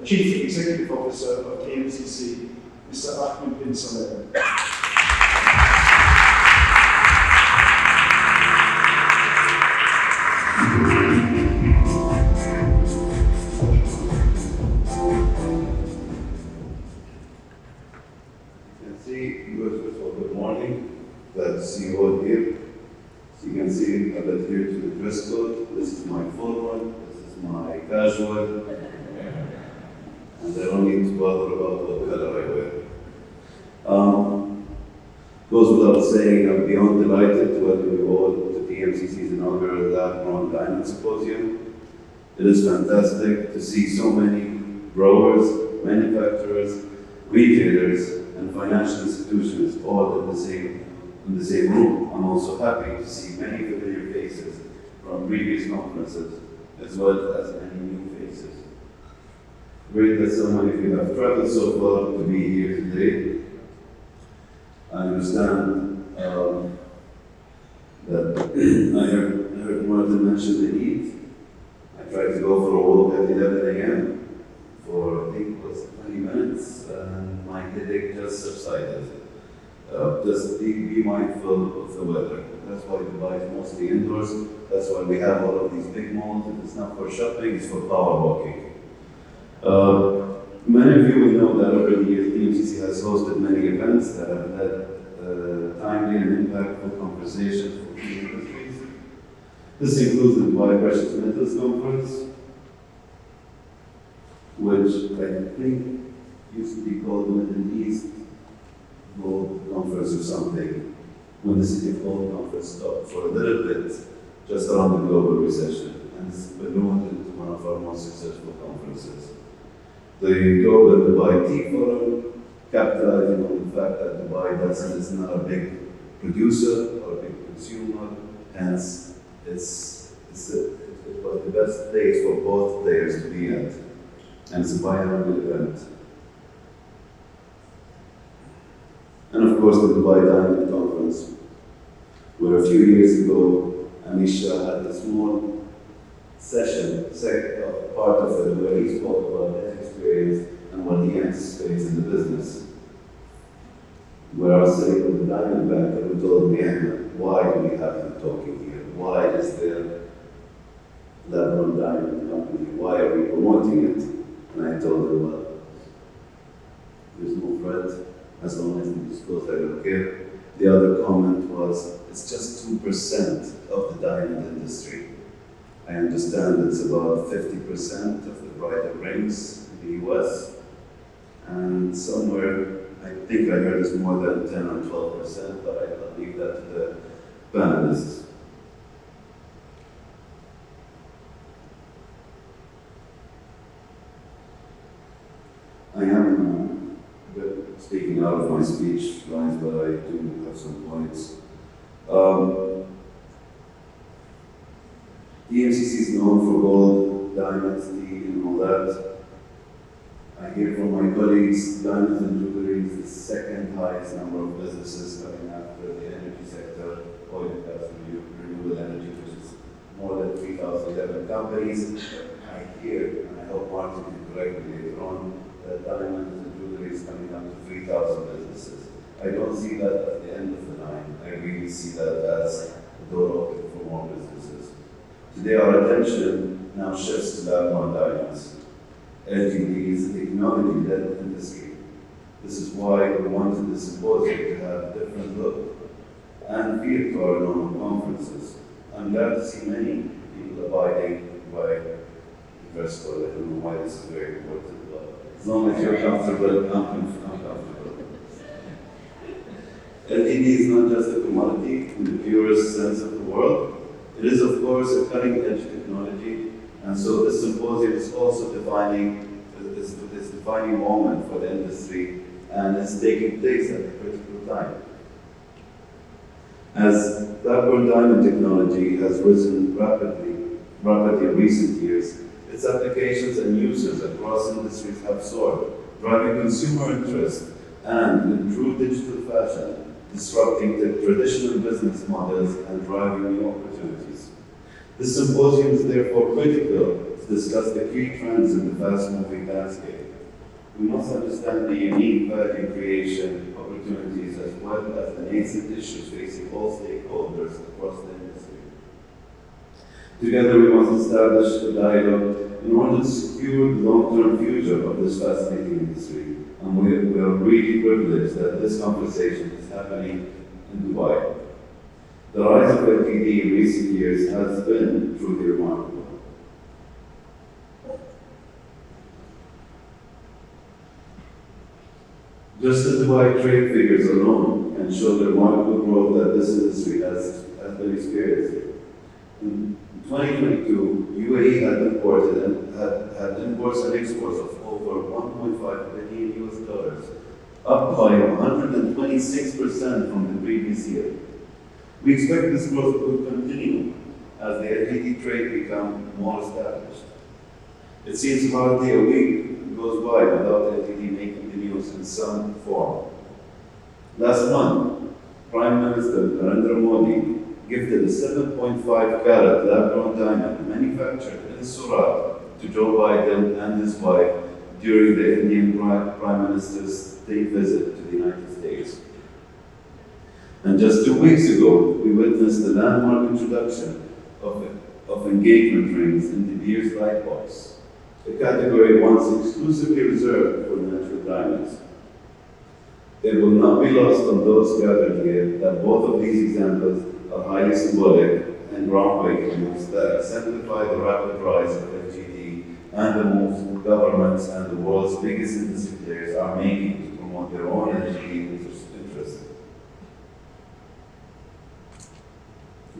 Chief Executive Officer of DMCC, Mr. Ahmed Bin Sulayem. Good morning. Glad to see you all here. So you can see I've adhered to the dress code. This is my full one, this is my casual, and I don't need to bother about what color I wear. Goes without saying, I'm beyond delighted to welcome you all to DMCC's inaugural Lab-Grown Diamond Symposium. It is fantastic to see so many growers, manufacturers, retailers, and financial institutions all in the same room. I'm also happy to see many familiar faces from previous conferences, as well as many new faces. Great that so many of you have traveled so far to be here today. I understand that I heard Martin mention the heat. I tried to go for a walk at 11 a.m. for, I think it was 20 minutes, and my headache just subsided. Just be mindful of the weather. That's why Dubai is mostly indoors. That's why we have all of these big malls. It's not for shopping, it's for power walking. Many of you will know that over the years, DMCC has hosted many events that have led timely and impactful conversations for key industries. This includes the Dubai Precious Metals Conference, which I think used to be called the Middle East Gold Conference or something, when the City of Gold Conference stopped for a little bit, just around the global recession, and it's ballooned into one of our most successful conferences. The Global Dubai Tea Forum, capitalizing on the fact that Dubai is not a big producer or a big consumer, hence it was the best place for both players to be at, and it's a biannual event. And of course, the Dubai Diamond Conference, where a few years ago, Amisha had a small session, part of it, where he spoke about his experience and what he anticipates in the business. Where I was sitting with the diamond banker who told me, Ahmed, why do we have him talking here? Why is there Lab-Grown Diamond Company? Why are we promoting it? And I told him, well, there's no threat. As long as we disclose, I don't care. The other comment was, it's just 2% of the diamond industry. I understand it's about 50% of the bridal rings in the US, and somewhere, I think I heard it's more than 10 or 12%, but I'll leave that to the panelists. I am speaking out of my speech lines, but I do have some points. DMCC is known for gold, diamonds, tea, and all that. I hear from my colleagues, diamonds and jewelry is the second highest number of businesses coming after the energy sector, oil and gas, renewable energy, which is more than 3,011 companies. I hear, and I hope Martin can correct me later on, that diamonds and jewelry is coming up to 3,000 businesses. I don't see that at the end of the line. I really see that as a door open for more businesses. Today our attention now shifts to Lab-Grown Diamonds. LGD is a technology-led industry. This is why we wanted the symposium to have a different look and feel to our normal conferences. I'm glad to see many people abiding by the dress code. I don't know why this is very important, but as long as you're comfortable, I'm comfortable. LED is not just a commodity in the purest sense of the word. It is, of course, a cutting-edge technology, and so this symposium is also defining this defining moment for the industry, and it's taking place at a critical time. As lab-grown diamond technology has risen rapidly in recent years, its applications and uses across industries have soared, driving consumer interest and, in true digital fashion, disrupting the traditional business models and driving new opportunities. This symposium is therefore critical to discuss the key trends in the fast-moving landscape. We must understand the unique value creation opportunities as well as the nascent issues facing all stakeholders across the industry. Together, we must establish a dialogue in order to secure the long-term future of this fascinating industry. And we are really privileged that this conversation is happening in Dubai. The rise of LTD in recent years has been truly remarkable. Just the Dubai trade figures alone can show the remarkable growth that this industry has been experiencing. In 2022, UAE had imports and exports of over 1.5 billion US dollars, up by 126% from the previous year. We expect this growth to continue as the LTD trade becomes more established. It seems hardly a week goes by without LTD making the news in some form. Last month, Prime Minister Narendra Modi gifted a 7.5 carat lab-grown diamond manufactured in Surat to Joe Biden and his wife during the Indian Prime Minister's state visit to the United States. And just 2 weeks ago, we witnessed the landmark introduction of engagement rings in De Beers Lightbox, a category once exclusively reserved for natural diamonds. It will not be lost on those gathered here that both of these examples are highly symbolic and groundbreaking moves that exemplify the rapid rise of LGD and the moves governments and the world's biggest industry players are making to promote their own LGD interests.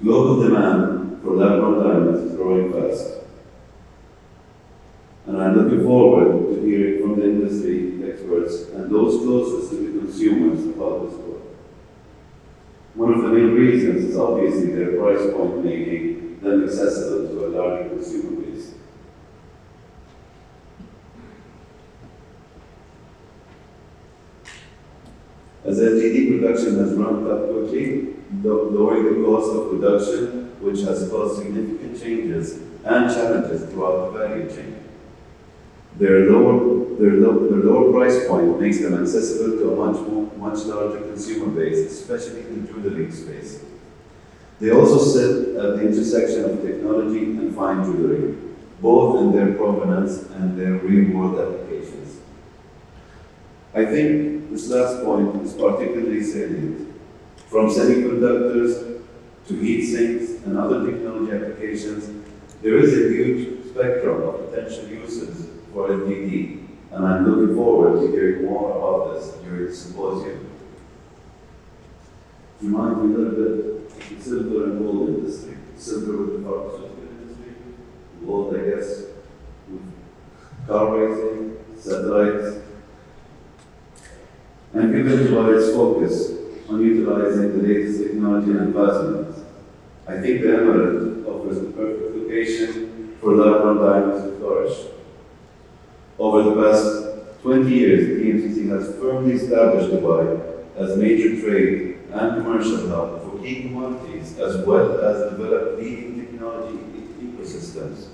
Global demand for lab-grown diamonds is growing fast. And I'm looking forward to hearing from the industry experts and those closest to the consumers about this work. One of the main reasons is obviously their price point making them accessible to a larger consumer base. As LGD production has ramped up quickly, lowering the cost of production, which has caused significant changes and challenges throughout the value chain. Their lower price point makes them accessible to a much larger consumer base, especially in the jewelry space. They also sit at the intersection of technology and fine jewelry, both in their provenance and their real-world applications. I think this last point is particularly salient. From semiconductors to heat sinks and other technology applications, there is a huge spectrum of potential uses for LTD, and I'm looking forward to hearing more about this during the symposium. It reminds me a little bit of the silver and gold industry. Silver with the pharmaceutical industry, gold, I guess, with car racing, satellites, and given Dubai's focus on utilizing the latest technology and advancements, I think the Emirate offers the perfect location for lab-grown diamonds to flourish. Over the past 20 years, the DMCC has firmly established Dubai as major trade and commercial hub for key commodities, as well as develop leading technology ecosystems.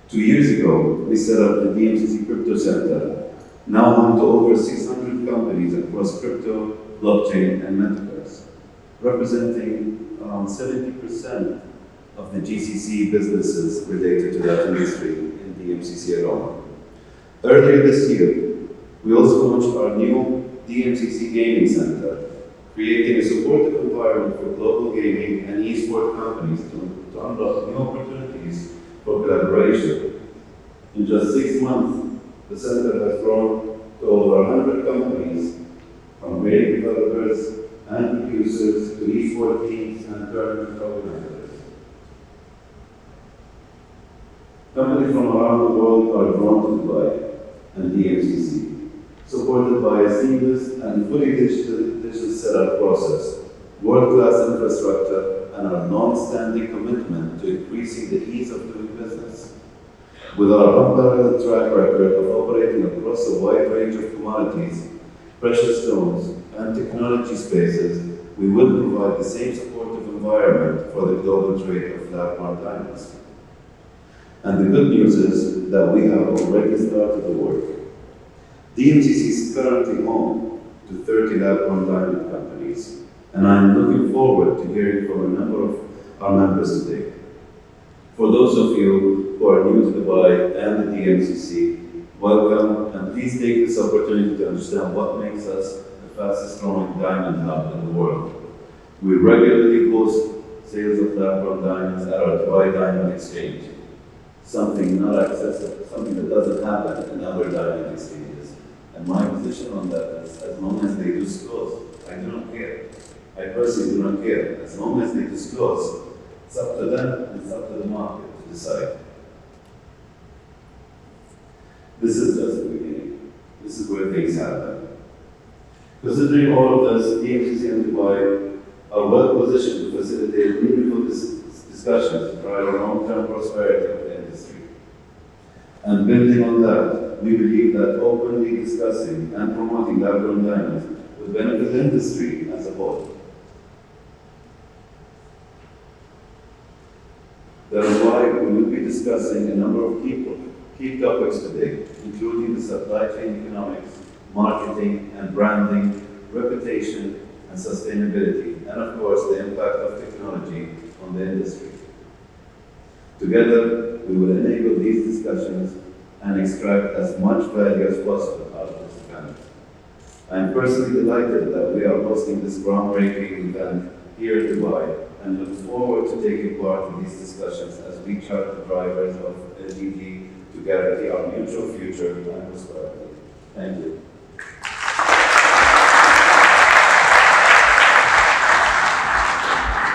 2 years ago, we set up the DMCC Crypto Center, now home to over 600 companies across crypto, blockchain, and metaverse, representing around 70% of the GCC businesses related to that industry in DMCC alone. Earlier this year, we also launched our new DMCC Gaming Center, creating a supportive environment for global gaming and esports companies to unlock new opportunities for collaboration. In just 6 months, the center has grown to over 100 companies, from game developers and producers to esports teams and tournament organizers. Companies from around the world are drawn to Dubai and DMCC, supported by a seamless and fully digital setup process, world-class infrastructure, and our long-standing commitment to increasing the ease of doing business. With our unparalleled track record of operating across a wide range of commodities, precious stones, and technology spaces, we will provide the same supportive environment for the global trade of lab-grown diamonds. And the good news is that we have already started the work. DMCC is currently home to 30 lab-grown diamond companies, and I'm looking forward to hearing from a number of our members today. For those of you who are new to Dubai and the DMCC, welcome, and please take this opportunity to understand what makes us the fastest growing diamond hub in the world. We regularly host sales of lab-grown diamonds at our Dubai Diamond Exchange, something not accessible, something that doesn't happen in other diamond exchanges. And my position on that is, as long as they disclose, I do not care. I personally do not care. As long as they disclose, it's up to them and it's up to the market to decide. This is just the beginning. This is where things happen. Considering all of this, DMCC and Dubai are well positioned to facilitate meaningful discussions to drive long-term prosperity of the industry. And building on that, we believe that openly discussing and promoting lab-grown diamonds will benefit the industry as a whole. That is why we will be discussing a number of key topics today, including the supply chain economics, marketing and branding, reputation and sustainability, and of course the impact of technology on the industry. Together, we will enable these discussions and extract as much value as possible out of this event. I am personally delighted that we are hosting this groundbreaking event here in Dubai, and look forward to taking part in these discussions as we chart the drivers of LGD to guarantee our mutual future and prosperity. Thank you.